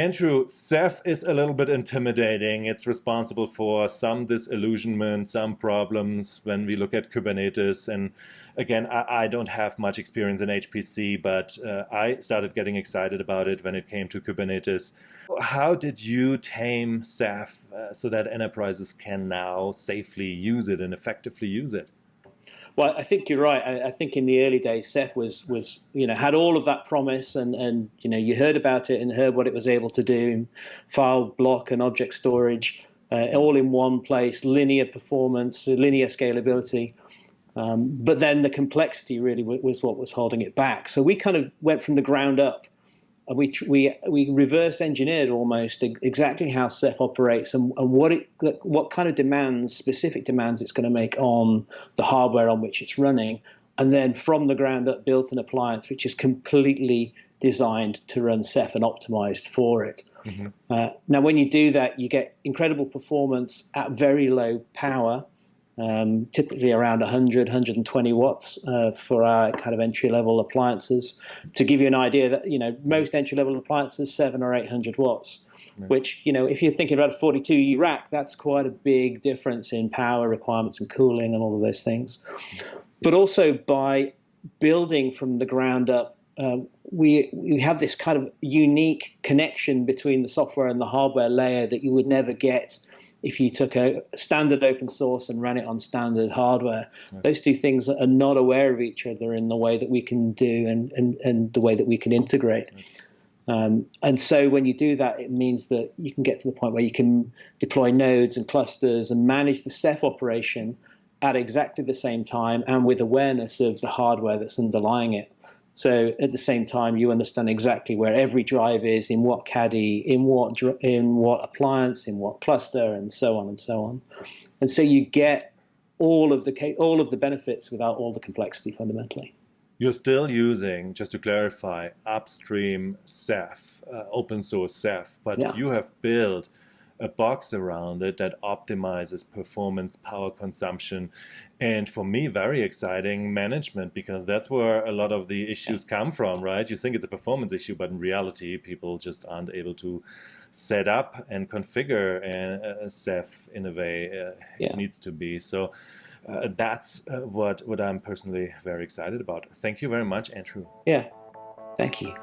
Andrew, Ceph is a little bit intimidating. It's responsible for some disillusionment, some problems when we look at Kubernetes. And again, I don't have much experience in HPC, but I started getting excited about it when it came to Kubernetes. How did you tame Ceph so that enterprises can now safely use it and effectively use it? Well, I think you're right. I think in the early days, Ceph was had all of that promise, and you heard about it and heard what it was able to do in file, block, and object storage, all in one place, linear performance, linear scalability. But then the complexity really was what was holding it back. So we kind of went from the ground up. We reverse engineered almost exactly how Ceph operates and what kind of demands, specific demands it's going to make on the hardware on which it's running, and then from the ground up built an appliance which is completely designed to run Ceph and optimized for it. Mm-hmm. Now, when you do that, you get incredible performance at very low power. Typically around 100, 120 watts for our kind of entry-level appliances. To give you an idea, that most entry-level appliances 700 or 800 watts, right. Which if you're thinking about a 42E rack, that's quite a big difference in power requirements and cooling and all of those things. But also by building from the ground up, we have this kind of unique connection between the software and the hardware layer that you would never get if you took a standard open source and ran it on standard hardware. Right. Those two things are not aware of each other in the way that we can do and the way that we can integrate. Right. And so when you do that, it means that you can get to the point where you can deploy nodes and clusters and manage the Ceph operation at exactly the same time and with awareness of the hardware that's underlying it. So at the same time, you understand exactly where every drive is, in what caddy, in what appliance, in what cluster, and so on and so on. And so you get all of the benefits without all the complexity fundamentally. You're still using, just to clarify, upstream Ceph, open source Ceph, but yeah. You have built a box around it that optimizes performance, power consumption, and for me, very exciting, management, because that's where a lot of the issues come from, right? You think it's a performance issue, but in reality, people just aren't able to set up and configure a Ceph in a way it needs to be. So that's what I'm personally very excited about. Thank you very much, Andrew. Yeah, thank you.